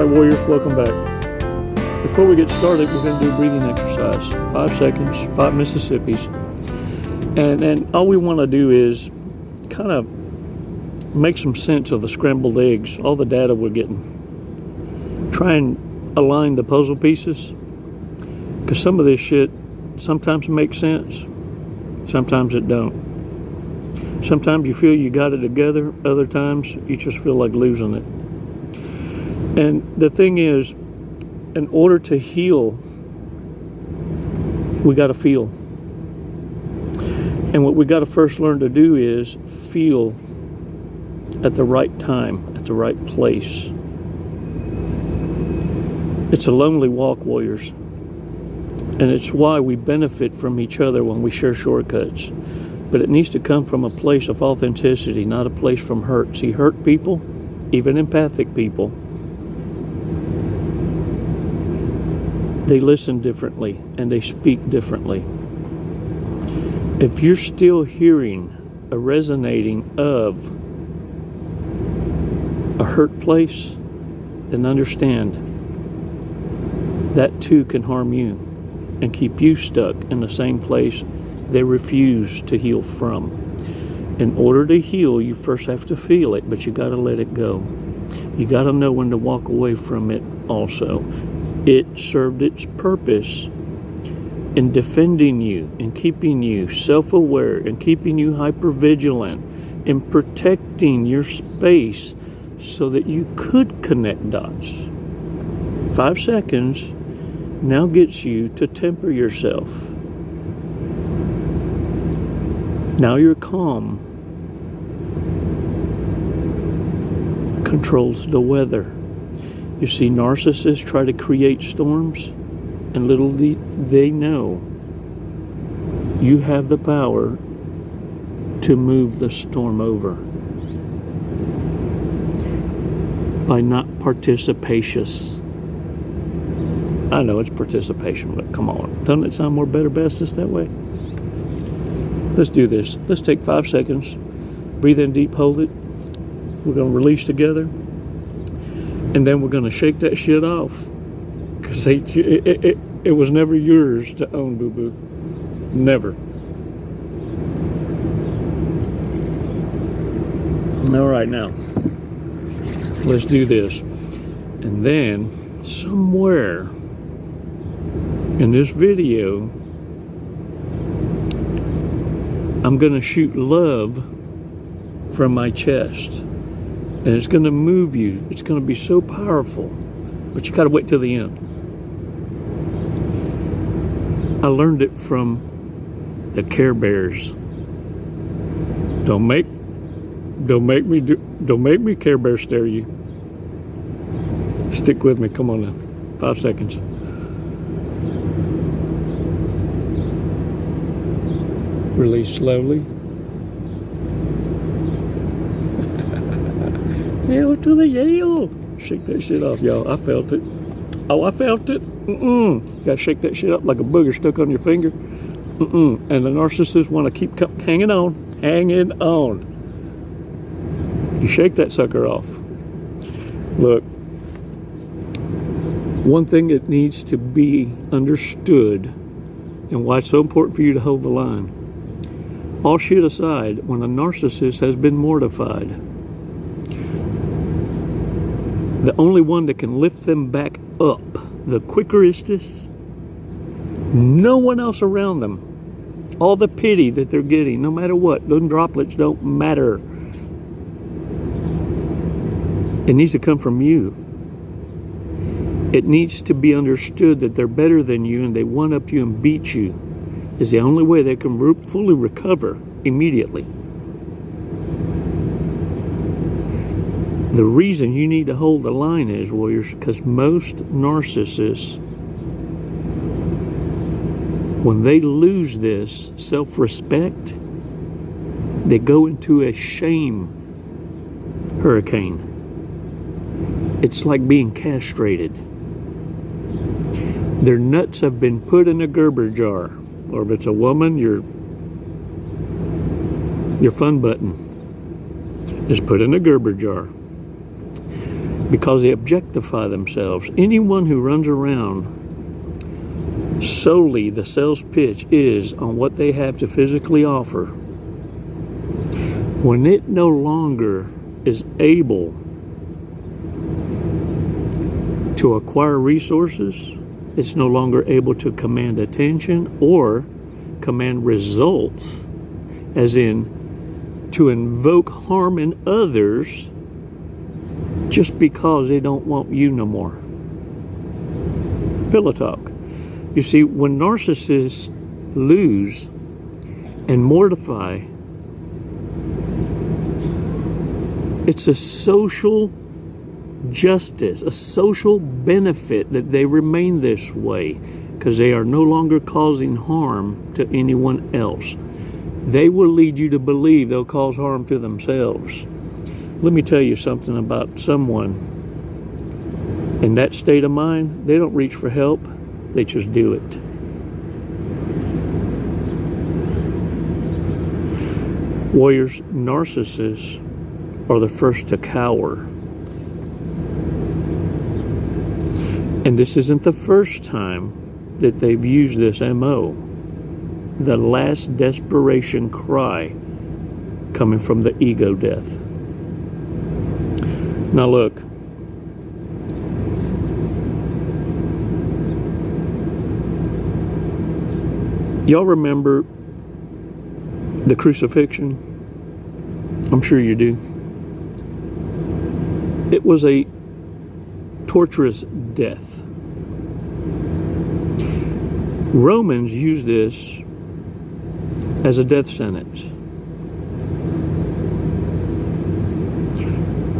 Alright warriors, welcome back. Before we get started, we're going to do a breathing exercise. 5 seconds, 5 Mississippis. And all we want to do is kind of make some sense of the scrambled eggs, all the data we're getting. Try and align the puzzle pieces. Because some of this shit sometimes makes sense, sometimes it don't. Sometimes you feel you got it together, other times you just feel like losing it. And the thing is, in order to heal, we got to feel. And what we got to first learn to do is feel at the right time, at the right place. It's a lonely walk, warriors. And it's why we benefit from each other when we share shortcuts. But it needs to come from a place of authenticity, not a place from hurt. See, hurt people, even empathic people, they listen differently and they speak differently. If you're still hearing a resonating of a hurt place, then understand that too can harm you and keep you stuck in the same place they refuse to heal from. In order to heal, you first have to feel it, but you got to let it go. You got to know when to walk away from it also. It served its purpose in defending you, in keeping you self-aware, in keeping you hyper-vigilant, in protecting your space so that you could connect dots. 5 seconds now gets you to temper yourself. Now you're calm. Controls the weather. You see, narcissists try to create storms, and little they know you have the power to move the storm over by not participatious. I know it's participation, but come on. Doesn't it sound more better bestest that way? Let's do this. Let's take 5 seconds. Breathe in deep, hold it. We're going to release together. And then we're going to shake that shit off. Because it was never yours to own, boo-boo. Never. All right, now. Let's do this. And then, somewhere in this video, I'm going to shoot love from my chest. And it's going to move you. It's going to be so powerful. But you got to wait till the end. I learned it from the Care Bears. Don't make me Care Bear stare you. Stick with me. Come on now. 5 seconds. Release slowly. Hail to the Yale. Shake that shit off, y'all. I felt it. Oh, I felt it. You gotta shake that shit up like a booger stuck on your finger. And the narcissists want to keep hanging on. Hanging on. You shake that sucker off. Look. One thing that needs to be understood, and why it's so important for you to hold the line. All shit aside, when a narcissist has been mortified, the only one that can lift them back up, the quickest, no one else around them. All the pity that they're getting, no matter what, those droplets don't matter. It needs to come from you. It needs to be understood that they're better than you and they one-up you and beat you. Is the only way they can fully recover immediately. The reason you need to hold the line is, warriors, because most narcissists, when they lose this self-respect, they go into a shame hurricane. It's like being castrated. Their nuts have been put in a Gerber jar. Or if it's a woman, your fun button is put in a Gerber jar. because they objectify themselves. Anyone who runs around solely, the sales pitch is on what they have to physically offer, when it no longer is able to acquire resources, it's no longer able to command attention or command results, as in to invoke harm in others just because they don't want you no more. Pillow talk. You see, when narcissists lose and mortify, it's a social justice, a social benefit that they remain this way, because they are no longer causing harm to anyone else. They will lead you to believe they'll cause harm to themselves. Let me tell you something about someone in that state of mind. They don't reach for help, they just do it. Warriors, narcissists are the first to cower. And this isn't the first time that they've used this MO. The last desperation cry coming from the ego death. Now look, y'all remember the crucifixion? I'm sure you do. It was a torturous death. Romans used this as a death sentence.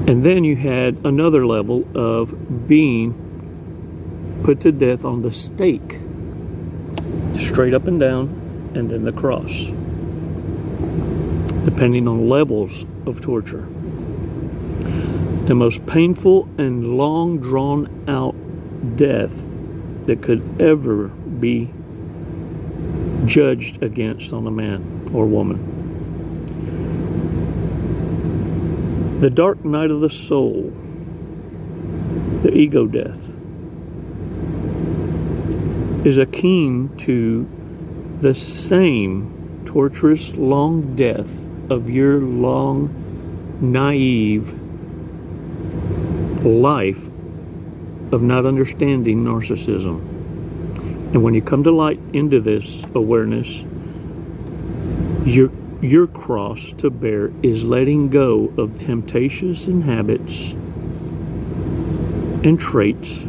And then you had another level of being put to death on the stake, straight up and down, and then the cross, depending on levels of torture. The most painful and long drawn out death that could ever be judged against on a man or woman. The dark night of the soul, the ego death, is akin to the same torturous long death of your long, naive life of not understanding narcissism. And when you come to light into this awareness, your cross to bear is letting go of temptations and habits and traits.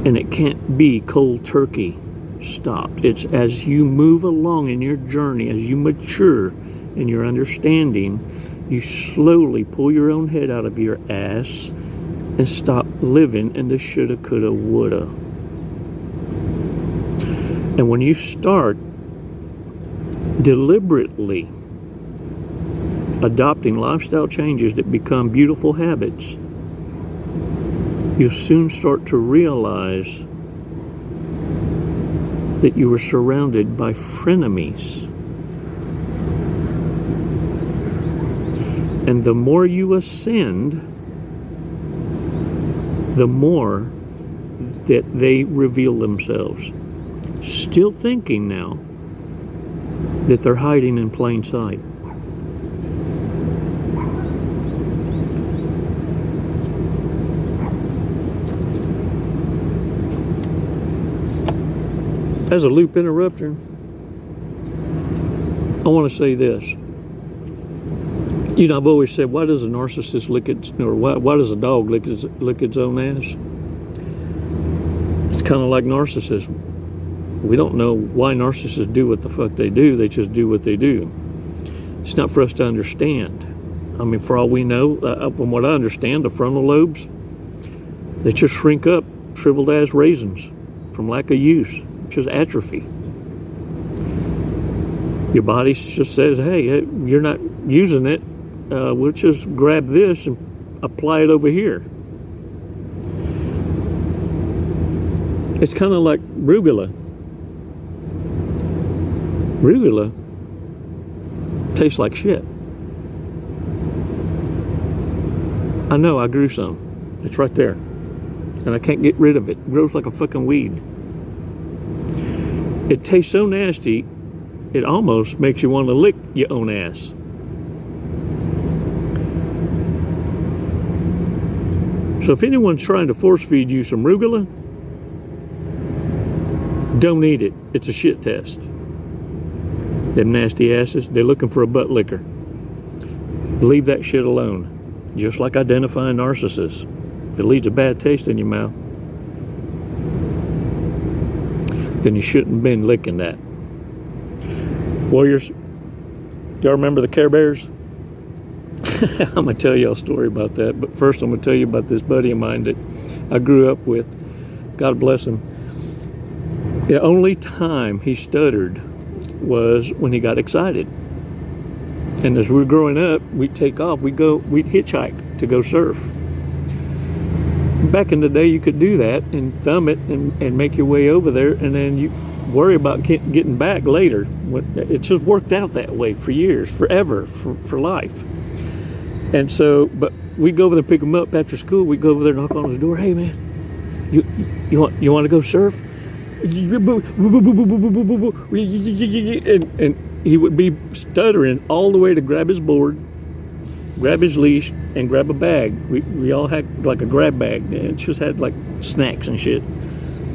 And it can't be cold turkey stopped. It's as you move along in your journey, as you mature in your understanding, you slowly pull your own head out of your ass and stop living in the shoulda, coulda, woulda. And when you start deliberately adopting lifestyle changes that become beautiful habits, you'll soon start to realize that you were surrounded by frenemies. And the more you ascend, the more that they reveal themselves. Still thinking now that they're hiding in plain sight. As a loop interrupter, I want to say this. You know, I've always said, why does a narcissist lick its, or why does a dog lick its own ass? It's kind of like narcissists. We don't know why narcissists do what the fuck they do. They just do what they do. It's not for us to understand. I mean, for all we know, from what I understand, the frontal lobes, they just shrink up, shriveled as raisins from lack of use, just atrophy. Your body just says, hey, you're not using it. We'll just grab this and apply it over here. It's kind of like rubella. Rubella tastes like shit. I know, I grew some. It's right there. And I can't get rid of it. It grows like a fucking weed. It tastes so nasty, it almost makes you want to lick your own ass. So if anyone's trying to force feed you some arugula, don't eat it. It's a shit test. Them nasty asses, they're looking for a butt licker. Leave that shit alone. Just like identifying narcissists. If it leaves a bad taste in your mouth, then you shouldn't have been licking that. Warriors, y'all remember the Care Bears? I'm going to tell y'all a story about that, but first I'm going to tell you about this buddy of mine that I grew up with. God bless him. The only time he stuttered was when he got excited. And as we were growing up, we'd take off, we'd hitchhike to go surf. Back in the day, you could do that and thumb it and make your way over there, and then you worry about getting back later. It just worked out that way for years, forever, for life. And so, but we'd go over there and pick him up after school. We'd go over there and knock on his door. Hey, man, you want to go surf? And he would be stuttering all the way to grab his board, grab his leash, and grab a bag. We all had like a grab bag. It just had like snacks and shit,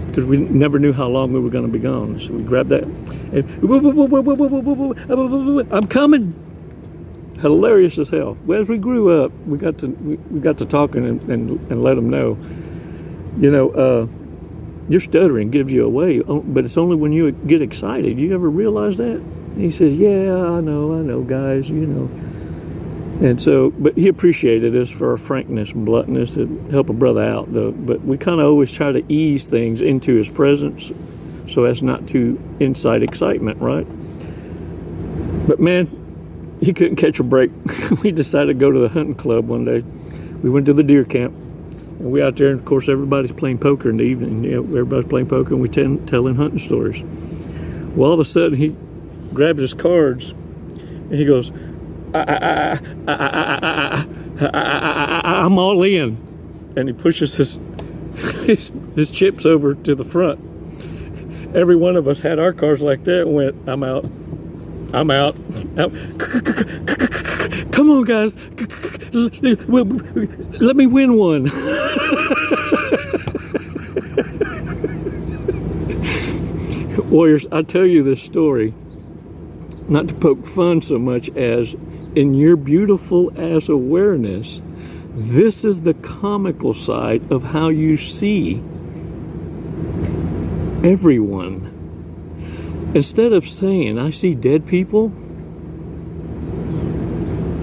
because we never knew how long we were going to be gone. So we grabbed that. And, I'm coming. Hilarious as hell. Well, as we grew up, we got to talking and let them know, you know, your stuttering gives you away, but it's only when you get excited. You ever realize that? And he says, yeah, I know, guys, you know. And so, but he appreciated us for our frankness and bluntness to help a brother out, though. But we kind of always try to ease things into his presence so as not to incite excitement, right? But man, he couldn't catch a break. We decided to go to the hunting club one day. We went to the deer camp. And we out there, and of course, everybody's playing poker in the evening. You know, everybody's playing poker, and we telling hunting stories. Well, all of a sudden, he grabs his cards, and he goes, I'm all in. And he pushes his chips over to the front. Every one of us had our cards like that and went, I'm out. Come on, guys. Let me win one. Warriors, I tell you this story not to poke fun so much as in your beautiful ass awareness, this is the comical side of how you see everyone. Instead of saying, I see dead people,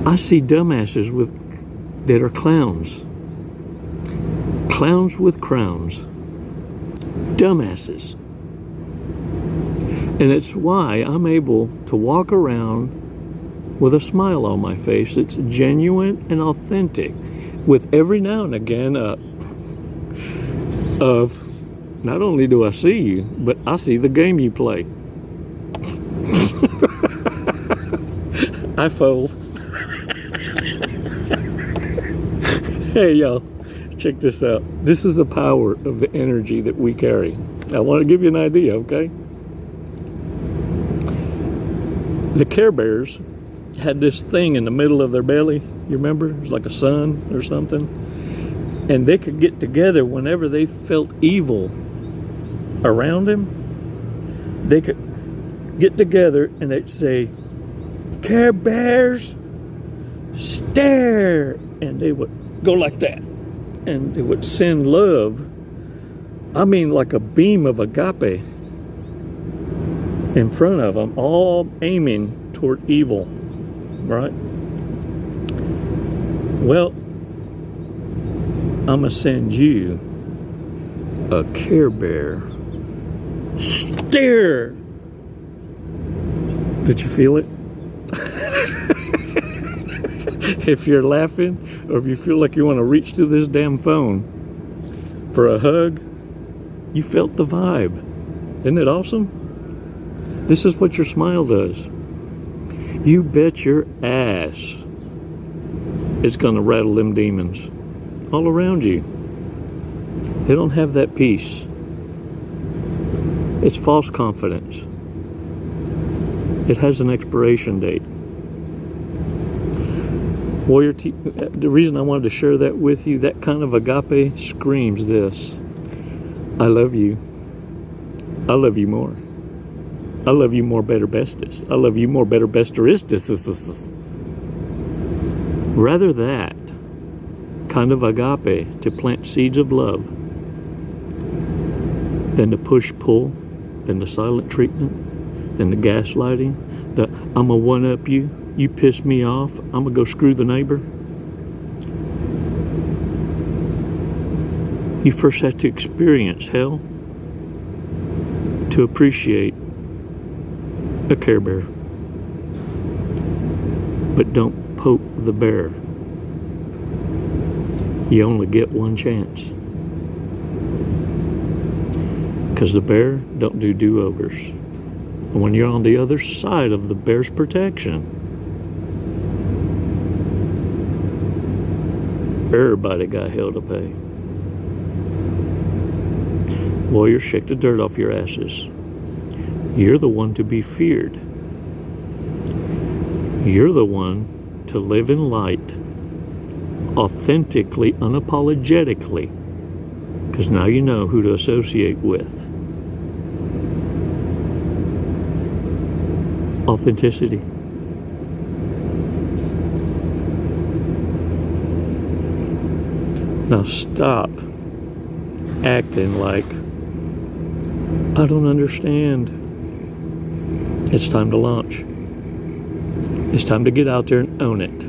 I see dumbasses that are clowns. Clowns with crowns. Dumbasses. And it's why I'm able to walk around with a smile on my face that's genuine and authentic, with every now and again of not only do I see you, but I see the game you play. I fold. Hey y'all, check this out. This is the power of the energy that we carry. I want to give you an idea, okay? The Care Bears had this thing in the middle of their belly. You remember? It was like a sun or something. And they could get together whenever they felt evil around them. They could get together and they'd say, Care Bears, stare. And they would go like that. And they would send love. I mean, like a beam of agape in front of them, all aiming toward evil, right? Well, I'm going to send you a Care Bear. Stare! Did you feel it? If you're laughing, or if you feel like you want to reach through this damn phone for a hug, you felt the vibe. Isn't it awesome? This is what your smile does. You bet your ass it's going to rattle them demons. all around you. They don't have that peace. It's false confidence. It has an expiration date. The reason I wanted to share that with you, that kind of agape screams this: I love you. I love you more. I love you more, better, bestest. I love you more, better, besterestest. Rather that kind of agape to plant seeds of love than the push-pull, than the silent treatment, than the gaslighting, the I'm going to one-up you, you piss me off, I'm going to go screw the neighbor. You first have to experience hell to appreciate a Care Bear. But don't poke the bear. You only get one chance. Because the bear don't do do-overs. And when you're on the other side of the bear's protection, everybody got hell to pay. Warriors, shake the dirt off your asses. You're the one to be feared. You're the one to live in light, authentically, unapologetically, because now you know who to associate with. Authenticity. Now stop acting like I don't understand. It's time to launch. It's time to get out there and own it.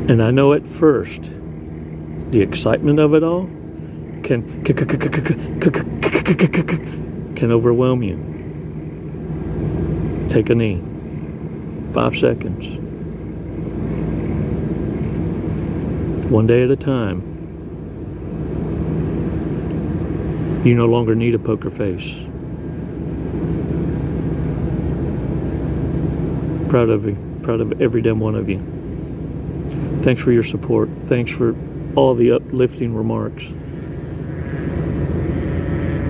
And I know at first, the excitement of it all can overwhelm you. Take a knee. 5 seconds. One day at a time. You no longer need a poker face. Proud of you. Proud of every damn one of you. Thanks for your support. Thanks for all the uplifting remarks.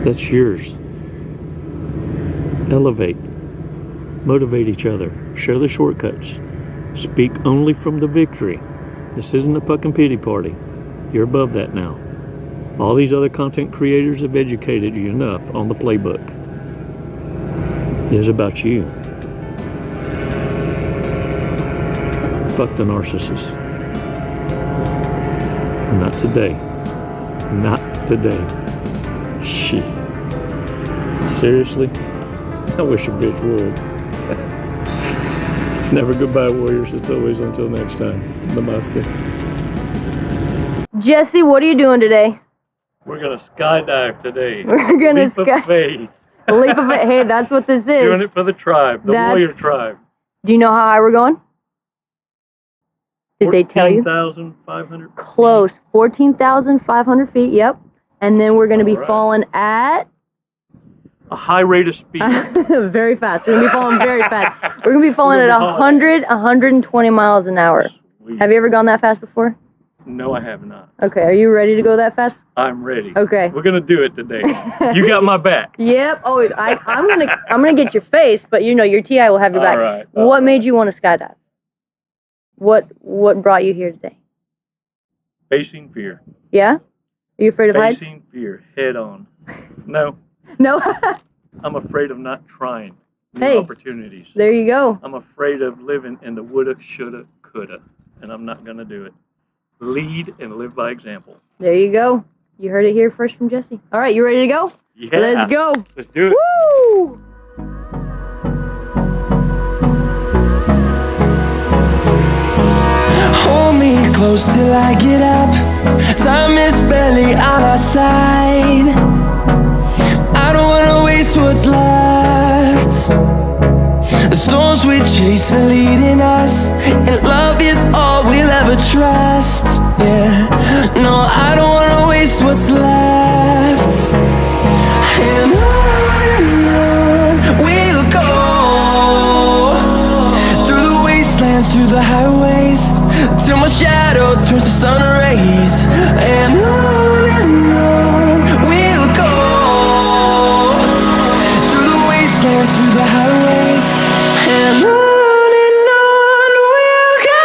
That's yours. Elevate. Motivate each other. Share the shortcuts. Speak only from the victory. This isn't a fucking pity party. You're above that now. All these other content creators have educated you enough on the playbook. It is about you. Fuck the narcissist. Not today. Not today. Shit. Seriously? I wish a bitch would. It's never goodbye, warriors. It's always until next time. Namaste. Jesse, what are you doing today? We're gonna skydive today. We're gonna Leap of faith. Leap of faith. Hey, that's what this is. Doing it for the tribe, the warrior tribe. Do you know how high we're going? Did they tell you? 14,500. Close. 14,500 feet. Yep. And then we're gonna be falling at a high rate of speed. Very fast. We're gonna be falling very fast. We're gonna be falling at 120 miles an hour. Sweet. Have you ever gone that fast before? No, I have not. Okay, are you ready to go that fast? I'm ready. Okay. We're gonna do it today. You got my back. Yep. Oh, I'm gonna get your face, but you know your TI will have your back. All right. What made you want to skydive? What brought you here today? Facing fear. Yeah? Are you afraid of heights? Facing fear head on. No. No. I'm afraid of not trying new opportunities. There you go. I'm afraid of living in the woulda, shoulda, coulda, and I'm not gonna do it. Lead and live by example. There you go. You heard it here first from Jesse. All right, you ready to go? Yeah. Let's go. Let's do it. Woo! Hold me close till I get up. Time is barely on our side. I don't wanna waste what's left. The storms we chase are leading us, and love is all we'll ever trust. Yeah, no, I don't wanna waste what's left. And on we'll go, through the wastelands, through the highways, till my shadow turns to sun rays. And on we'll go, through the wastelands, through the highways, and on we'll go.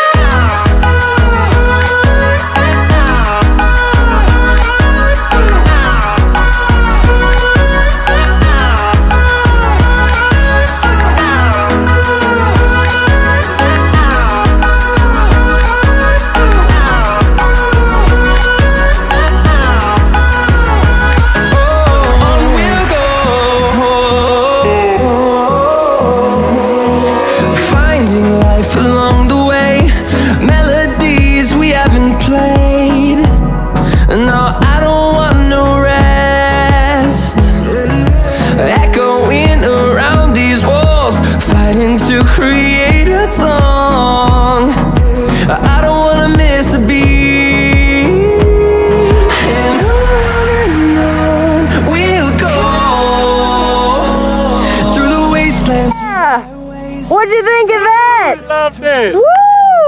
Along the way, melodies we haven't played. No, I don't want no rest. Echoing around these walls, fighting to create a song. I don't wanna miss a beat. And on we'll go, through the wastelands. What'd you think of that? Loved it. Woo!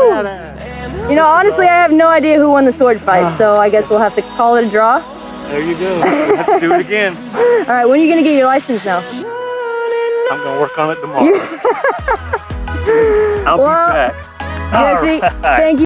Badass. You know, honestly, I have no idea who won the sword fight, so I guess we'll have to call it a draw. There you go. We'll have to do it again. All right, when are you gonna get your license now? I'm gonna work on it tomorrow. I'll Well, be back. Jesse, All right. thank you.